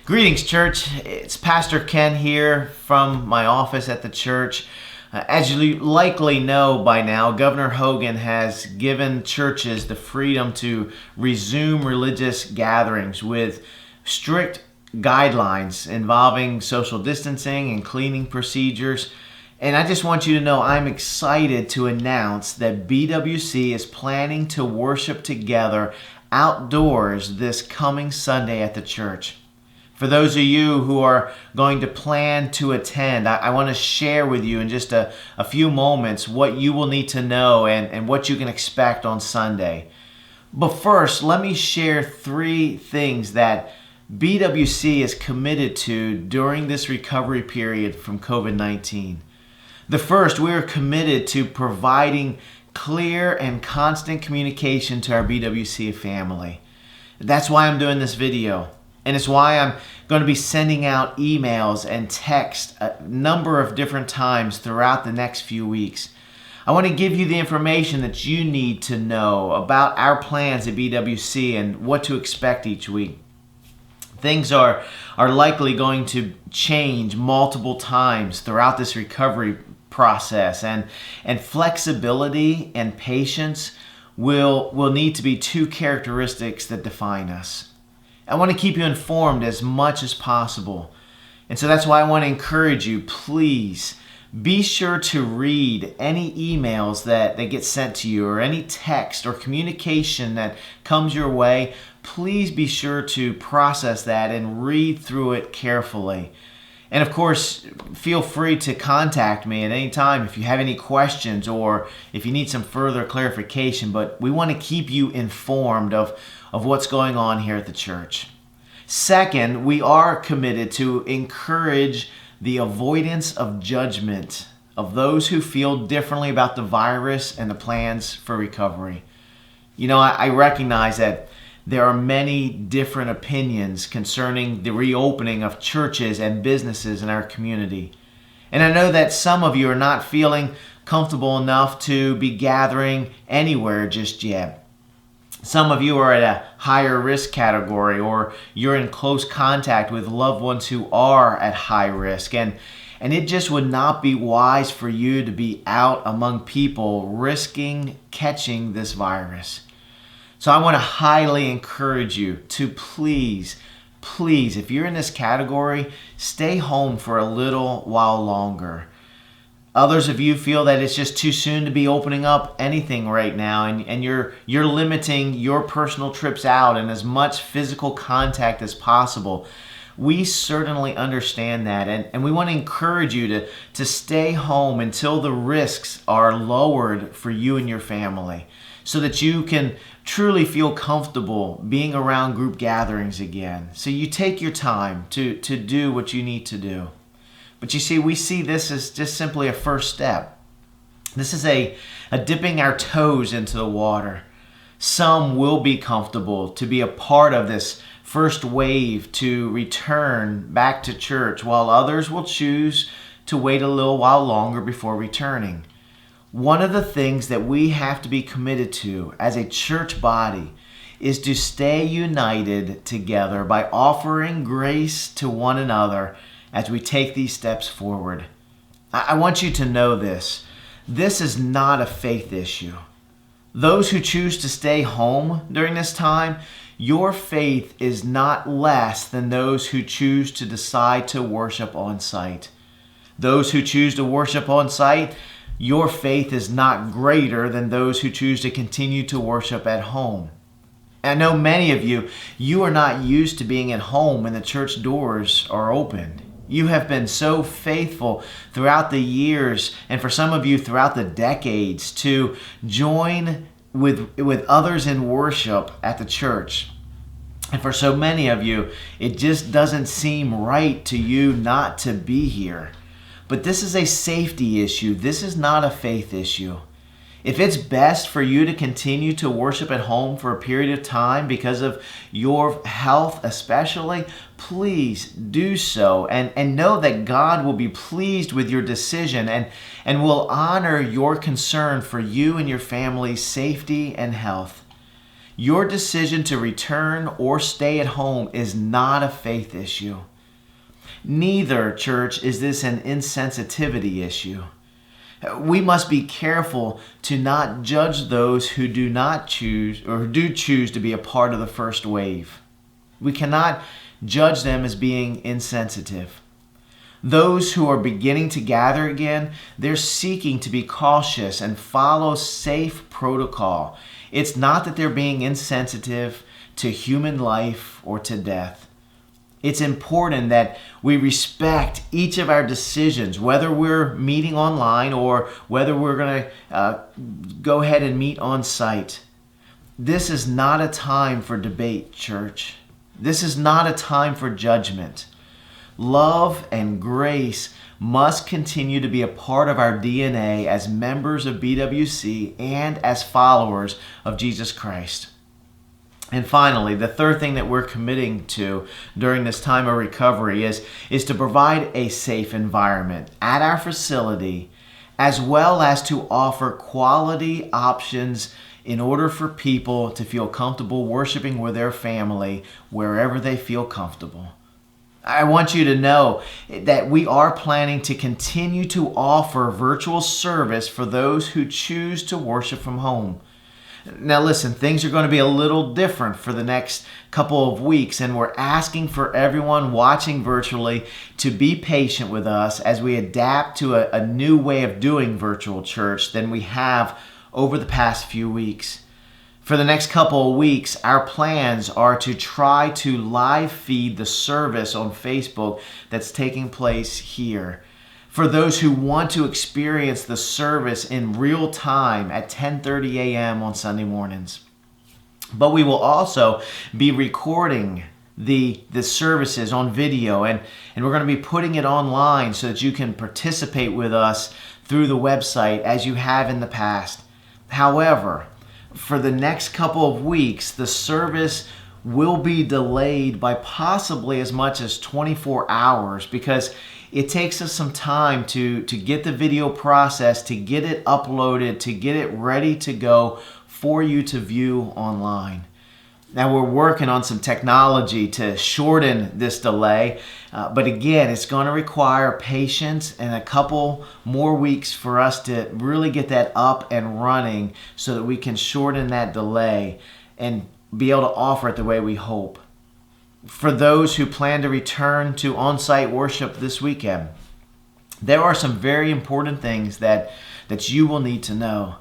Greetings, church. It's Pastor Ken here from my office at the church. As you likely know by now, Governor Hogan has given churches the freedom to resume religious gatherings with strict guidelines involving social distancing and cleaning procedures. And I just want you to know I'm excited to announce that BWC is planning to worship together outdoors this coming Sunday at the church. For those of you who are going to plan to attend, I want to share with you in just a few moments what you will need to know and what you can expect on Sunday. But first, let me share 3 things that BWC is committed to during this recovery period from COVID-19. The first, we are committed to providing clear and constant communication to our BWC family. That's why I'm doing this video. And it's why I'm going to be sending out emails and text a number of different times throughout the next few weeks. I want to give you the information that you need to know about our plans at BWC and what to expect each week. Things are likely going to change multiple times throughout this recovery process, and flexibility and patience will need to be 2 characteristics that define us. I want to keep you informed as much as possible. And so that's why I want to encourage you, please be sure to read any emails that get sent to you or any text or communication that comes your way. Please be sure to process that and read through it carefully. And of course, feel free to contact me at any time if you have any questions or if you need some further clarification. But we want to keep you informed of what's going on here at the church. Second, we are committed to encourage the avoidance of judgment of those who feel differently about the virus and the plans for recovery. You know, I recognize that there are many different opinions concerning the reopening of churches and businesses in our community. And I know that some of you are not feeling comfortable enough to be gathering anywhere just yet. Some of you are at a higher risk category, or you're in close contact with loved ones who are at high risk. And it just would not be wise for you to be out among people risking catching this virus. So I want to highly encourage you to please, if you're in this category, stay home for a little while longer. Others of you feel that it's just too soon to be opening up anything right now, and you're limiting your personal trips out and as much physical contact as possible. We certainly understand that, and we want to encourage you to stay home until the risks are lowered for you and your family, so that you can truly feel comfortable being around group gatherings again. So you take your time to do what you need to do. But you see, we see this as just simply a first step. This is a dipping our toes into the water. Some will be comfortable to be a part of this first wave to return back to church, while others will choose to wait a little while longer before returning. One of the things that we have to be committed to as a church body is to stay united together by offering grace to one another as we take these steps forward. I want you to know this. This is not a faith issue. Those who choose to stay home during this time, your faith is not less than those who choose to decide to worship on site. Those who choose to worship on site, your faith is not greater than those who choose to continue to worship at home. I know many of you are not used to being at home when the church doors are opened. You have been so faithful throughout the years, and for some of you throughout the decades, to join with others in worship at the church. And for so many of you, it just doesn't seem right to you not to be here. But this is a safety issue. This is not a faith issue. If it's best for you to continue to worship at home for a period of time because of your health especially, please do so, and know that God will be pleased with your decision and will honor your concern for you and your family's safety and health. Your decision to return or stay at home is not a faith issue. Neither, church, is this an insensitivity issue. We must be careful to not judge those who do not choose or who do choose to be a part of the first wave. We cannot judge them as being insensitive. Those who are beginning to gather again, they're seeking to be cautious and follow safe protocol. It's not that they're being insensitive to human life or to death. It's important that we respect each of our decisions, whether we're meeting online or whether we're going to go ahead and meet on site. This is not a time for debate, church. This is not a time for judgment. Love and grace must continue to be a part of our DNA as members of BWC and as followers of Jesus Christ. And finally, the third thing that we're committing to during this time of recovery is to provide a safe environment at our facility, as well as to offer quality options in order for people to feel comfortable worshiping with their family wherever they feel comfortable. I want you to know that we are planning to continue to offer virtual service for those who choose to worship from home. Now listen, things are going to be a little different for the next couple of weeks, and we're asking for everyone watching virtually to be patient with us as we adapt to a new way of doing virtual church than we have over the past few weeks. For the next couple of weeks, our plans are to try to live feed the service on Facebook that's taking place here. For those who want to experience the service in real time at 10:30 a.m. on Sunday mornings. But we will also be recording the services on video, and we're going to be putting it online so that you can participate with us through the website as you have in the past. However, for the next couple of weeks, the service will be delayed by possibly as much as 24 hours because it takes us some time to get the video processed, to get it uploaded, to get it ready to go for you to view online. Now we're working on some technology to shorten this delay, but again, it's going to require patience and a couple more weeks for us to really get that up and running so that we can shorten that delay and be able to offer it the way we hope. For those who plan to return to on-site worship this weekend, there are some very important things that you will need to know.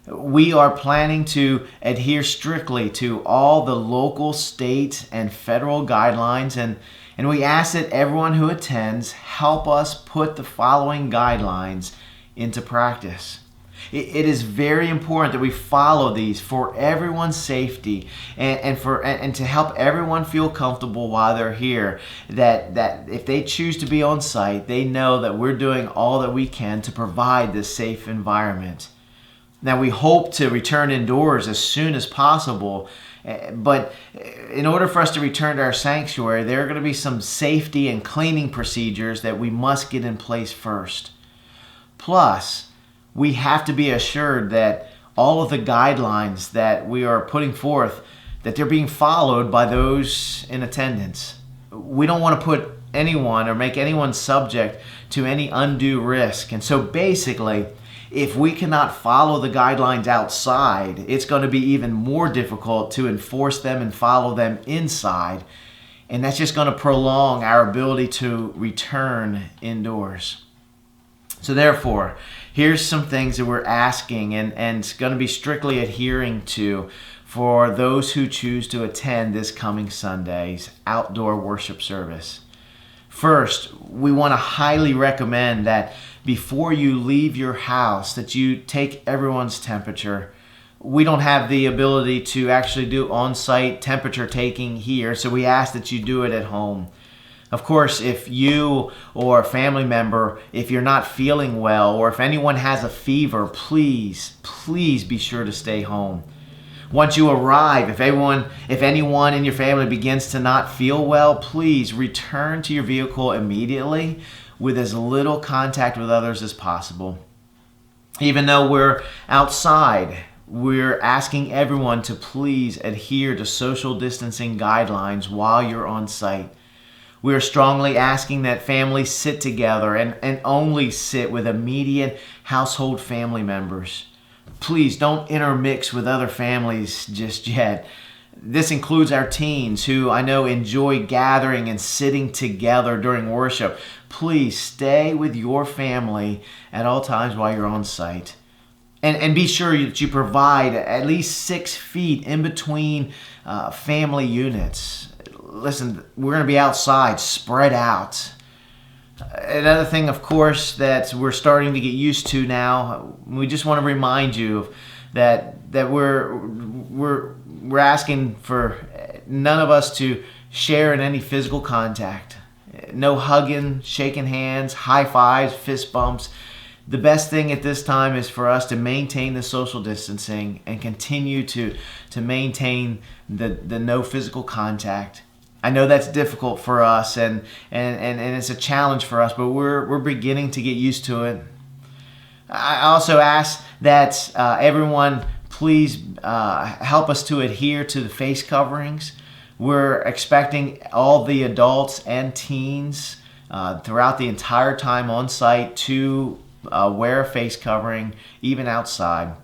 We are planning to adhere strictly to all the local, state, and federal guidelines, and we ask that everyone who attends help us put the following guidelines into practice. It is very important that we follow these for everyone's safety and to help everyone feel comfortable while they're here. That if they choose to be on site, they know that we're doing all that we can to provide this safe environment. Now we hope to return indoors as soon as possible, but in order for us to return to our sanctuary, there are going to be some safety and cleaning procedures that we must get in place first. Plus, we have to be assured that all of the guidelines that we are putting forth, that they're being followed by those in attendance. We don't want to put anyone or make anyone subject to any undue risk. And so basically, if we cannot follow the guidelines outside, it's going to be even more difficult to enforce them and follow them inside. And that's just going to prolong our ability to return indoors. So therefore, here's some things that we're asking and it's going to be strictly adhering to for those who choose to attend this coming Sunday's outdoor worship service. First, we want to highly recommend that before you leave your house that you take everyone's temperature. We don't have the ability to actually do on-site temperature taking here, so we ask that you do it at home. Of course, if you or a family member, if you're not feeling well, or if anyone has a fever, please be sure to stay home. Once you arrive, if anyone in your family begins to not feel well, please return to your vehicle immediately with as little contact with others as possible. Even though we're outside, We're asking everyone to please adhere to social distancing guidelines while you're on site. We are strongly asking that families sit together and only sit with immediate household family members. Please don't intermix with other families just yet. This includes our teens who I know enjoy gathering and sitting together during worship. Please stay with your family at all times while you're on site. And be sure that you provide at least 6 feet in between family units. Listen, we're going to be outside, spread out. Another thing, of course, that we're starting to get used to now, we just want to remind you that we're asking for none of us to share in any physical contact. No hugging, shaking hands, high fives, fist bumps. The best thing at this time is for us to maintain the social distancing and continue to maintain the no physical contact. I know that's difficult for us and it's a challenge for us, but we're beginning to get used to it. I also ask that everyone please help us to adhere to the face coverings. We're expecting all the adults and teens throughout the entire time on site to wear a face covering, even outside.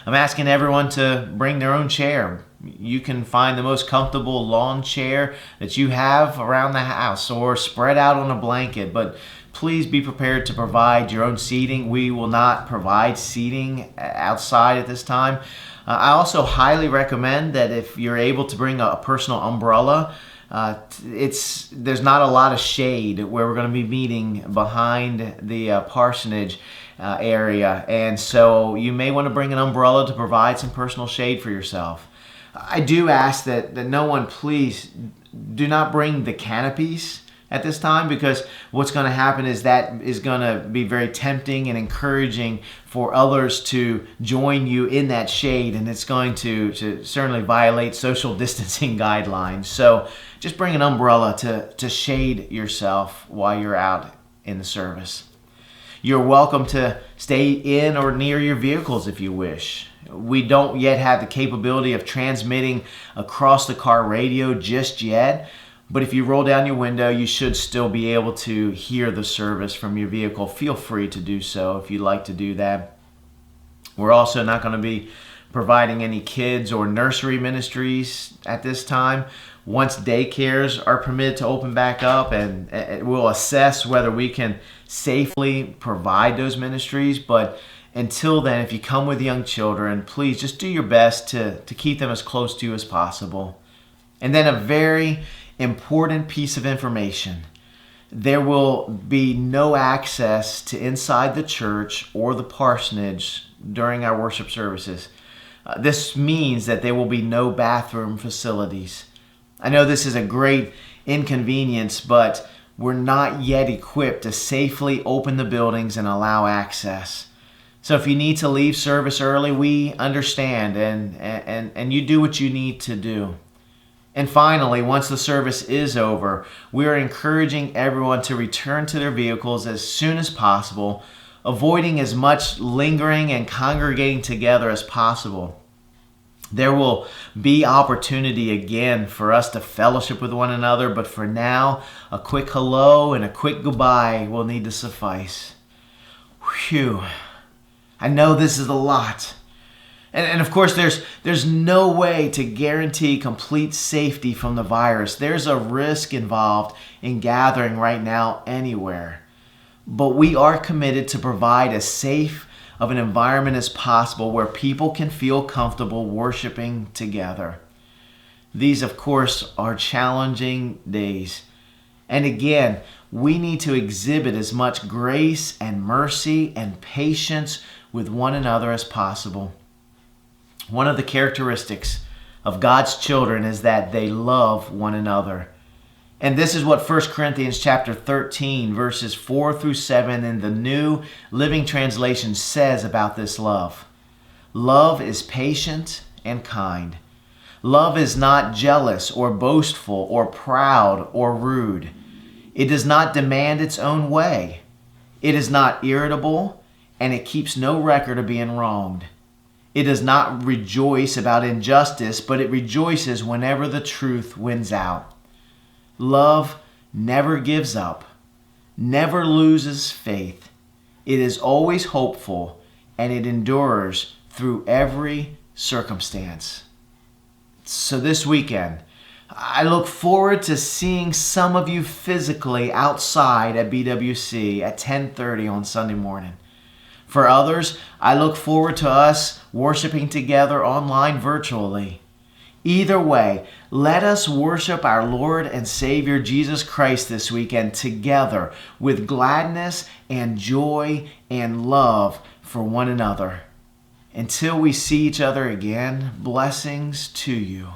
I'm asking everyone to bring their own chair. You can find the most comfortable lawn chair that you have around the house or spread out on a blanket, but please be prepared to provide your own seating. We will not provide seating outside at this time. I also highly recommend that if you're able to bring a personal umbrella, there's not a lot of shade where we're going to be meeting behind the parsonage area, and so you may want to bring an umbrella to provide some personal shade for yourself. I do ask that no one please do not bring the canopies at this time, because what's going to happen is that is going to be very tempting and encouraging for others to join you in that shade, and it's going to certainly violate social distancing guidelines. So just bring an umbrella to shade yourself while you're out in the service. You're welcome to stay in or near your vehicles if you wish. We don't yet have the capability of transmitting across the car radio just yet, but if you roll down your window, you should still be able to hear the service from your vehicle. Feel free to do so if you'd like to do that. We're also not going to be providing any kids or nursery ministries at this time. Once daycares are permitted to open back up, and we'll assess whether we can safely provide those ministries. But until then, if you come with young children, please just do your best to keep them as close to you as possible. And then a very important piece of information: there will be no access to inside the church or the parsonage during our worship services. This means that there will be no bathroom facilities. I know this is a great inconvenience, but we're not yet equipped to safely open the buildings and allow access. So if you need to leave service early, we understand, and you do what you need to do. And finally, once the service is over, we are encouraging everyone to return to their vehicles as soon as possible, avoiding as much lingering and congregating together as possible. There will be opportunity again for us to fellowship with one another, but for now, a quick hello and a quick goodbye will need to suffice. Whew. I know this is a lot. And of course, there's no way to guarantee complete safety from the virus. There's a risk involved in gathering right now anywhere. But we are committed to provide as safe of an environment as possible where people can feel comfortable worshiping together. These, of course, are challenging days. And again, we need to exhibit as much grace and mercy and patience with one another as possible. One of the characteristics of God's children is that they love one another. And this is what 1 Corinthians chapter 13, verses 4 through 7 in the New Living Translation says about this love. Love is patient and kind. Love is not jealous or boastful or proud or rude. It does not demand its own way. It is not irritable, and it keeps no record of being wronged. It does not rejoice about injustice, but it rejoices whenever the truth wins out. Love never gives up, never loses faith. It is always hopeful, and it endures through every circumstance. So this weekend, I look forward to seeing some of you physically outside at BWC at 10:30 on Sunday morning. For others, I look forward to us worshiping together online virtually. Either way, let us worship our Lord and Savior Jesus Christ this weekend together with gladness and joy and love for one another. Until we see each other again, blessings to you.